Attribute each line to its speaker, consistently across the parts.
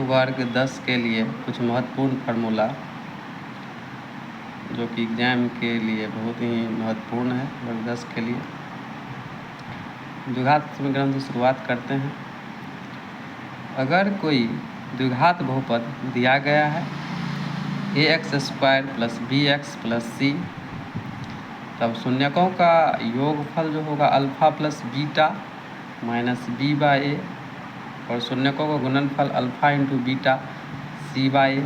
Speaker 1: वर्ग 10 के लिए कुछ महत्वपूर्ण फार्मूला जो कि एग्जाम के लिए बहुत ही महत्वपूर्ण है। वर्ग 10 के लिए द्विघात समीकरण से शुरुआत करते हैं। अगर कोई द्विघात बहुपद दिया गया है ax² + bx + c, तब शून्यकों का योगफल जो होगा अल्फ़ा + बीटा - b/a और शून्यकों का गुणनफल अल्फ़ा × बीटा c/a।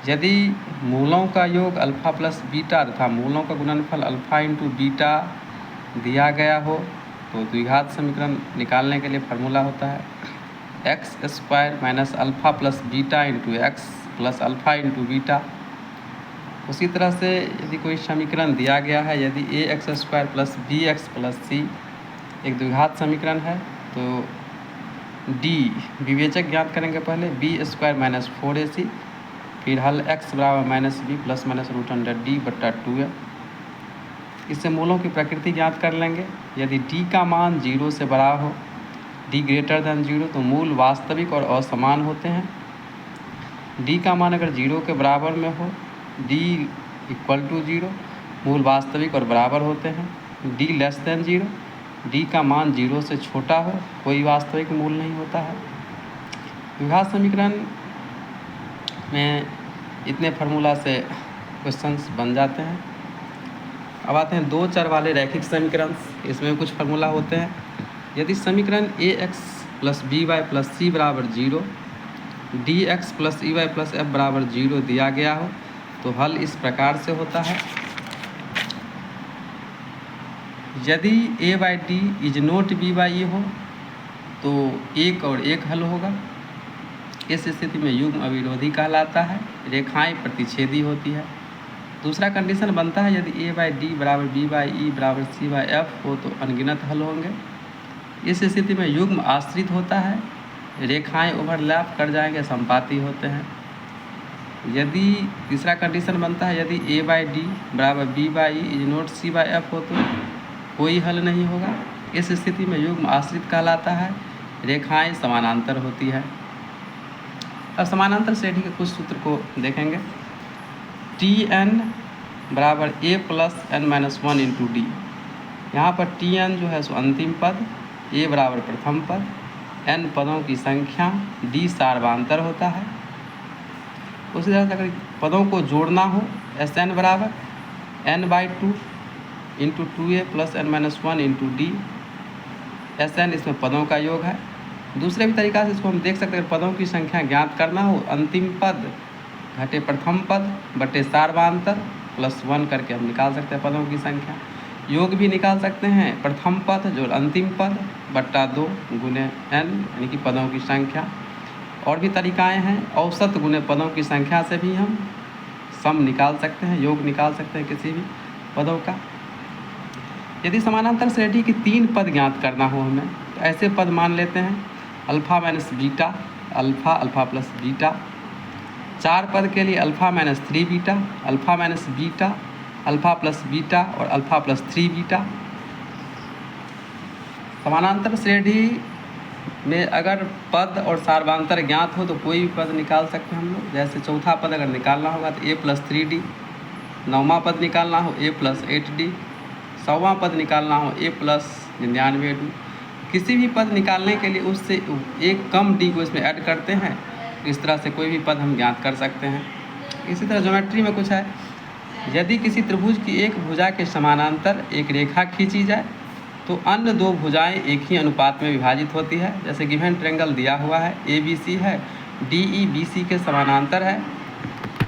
Speaker 1: यदि मूलों का योग अल्फ़ा + बीटा तथा मूलों का गुणनफल अल्फ़ा × बीटा दिया गया हो तो द्विघात समीकरण निकालने के लिए फार्मूला होता है x² - alpha + beta × x + alpha × beta. उसी तरह से यदि कोई समीकरण दिया गया है, यदि ax² + bx + c एक द्विघात समीकरण है तो d विवेचक ज्ञात करेंगे पहले b² - 4ac, फिर हल x बराबर -b ± √100d/2f। इससे मूलों की प्रकृति ज्ञात कर लेंगे। यदि d का मान 0 से बड़ा हो, d > 0, तो मूल वास्तविक और असमान होते हैं। d का मान अगर 0 के बराबर में हो, d = 0, मूल वास्तविक और बराबर होते हैं। d < 0, d का मान 0 से छोटा हो, कोई वास्तविक मूल नहीं होता है। द्विघात समीकरण में इतने फार्मूला से क्वेश्चंस बन जाते हैं। अब आते हैं दो चर वाले रैखिक समीकरण। इसमें कुछ फार्मूला होते हैं। यदि समीकरण ax + by + c बराबर 0, dx + ey + f बराबर 0 दिया गया हो तो हल इस प्रकार से होता है। यदि a/d ≠ b/e हो तो 1 और 1 हल होगा। इस स्थिति में युग्म अविरोधी कहलाता है, रेखाएं प्रतिच्छेदी होती है। दूसरा कंडीशन बनता है यदि a/d = b/e = c/f हो तो अनगिनत हल होंगे। इस स्थिति में युग्म आश्रित होता है, रेखाएं ओवरलैप कर जाएंगे, संपाती होते हैं। यदि तीसरा कंडीशन बनता है यदि a/d = b/e ≠ c/f हो तो कोई हल नहीं होगा। इस स्थिति में युग्म आश्रित कहलाता है, रेखाएं समानांतर होती है। अब समानांतर श्रेणी के कुछ सूत्र को देखेंगे। Tn = a + n - 1 × d। यहाँ पर Tn जो है सो अंतिम पद, a बराबर प्रथम पद, n पदों की संख्या, d सार्वधांतर होता है। उसी तरह से अगर पदों को जोड़ना हो, Sn बराबर n/2 × 2a + n - 1 × d। Sn इसमें पदों का योग है। दूसरे भी तरीका से इसको हम देख सकते हैं। पदों की संख्या ज्ञात करना हो, अंतिम पद घटे प्रथम पद बटे सार्वधांतर +1 करके हम निकाल सकते हैं पदों की संख्या। योग भी निकाल सकते हैं, प्रथम पद जो अंतिम पद बट्टा 2 गुने n, यानी कि पदों की संख्या। और भी तरीकाएं हैं। औसत गुने पदों की संख्या से भी हम सम निकाल सकते हैं, योग निकाल सकते हैं किसी भी पदों का। यदि समानांतर श्रेणी की 3 पद ज्ञात करना हो हमें, तो ऐसे पद मान लेते हैं alpha - beta, alpha, alpha + beta. 4 पद के लिए alpha - 3 beta, alpha - beta, alpha + beta और अल्फ़ा + 3 बीटा। समानांतर श्रेणी में अगर पद और सार्वधांतर ज्ञात हो तो कोई भी पद निकाल सकते हैं हम लोग। जैसे चौथा पद अगर निकालना होगा तो a + 3d, 9वां पद निकालना हो a + 8d, 100वां पद निकालना हो a + 99d। किसी भी पद निकालने के लिए उससे एक कम d को इसमें ऐड करते हैं। इस तरह से कोई भी पद हम ज्ञात कर सकते हैं। इसी तरह ज्योमेट्री में कुछ है। यदि किसी त्रिभुज की एक भुजा के समानांतर एक रेखा खींची जाए तो अन्य 2 भुजाएं एक ही अनुपात में विभाजित होती है। जैसे गिवन ट्रायंगल दिया हुआ है, ABC है, DE BC के समानांतर है,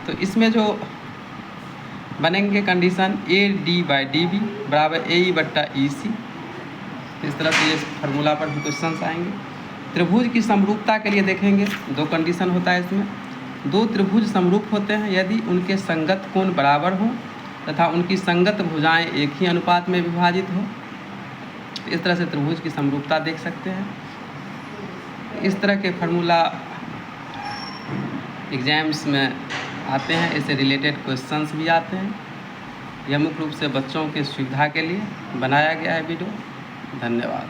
Speaker 1: तो इसमें जो बनेंगे कंडीशन AD/DB = AE/EC। इस तरह से ये फार्मूला पर भी क्वेश्चन आएंगे। त्रिभुज की समरूपता के लिए देखेंगे, 2 कंडीशन होता है इसमें। 2 त्रिभुज समरूप होते हैं यदि उनके संगत कोण बराबर हों तथा उनकी संगत भुजाएं एक ही अनुपात में विभाजित हो। इस तरह से त्रिभुज की समरूपता देख सकते हैं। इस तरह के फार्मूला एग्जाम्स में आते हैं, इससे रिलेटेड क्वेश्चंस भी आते हैं। यह मुख्य रूप से बच्चों के सुविधा के लिए बनाया गया है वीडियो। धन्यवाद।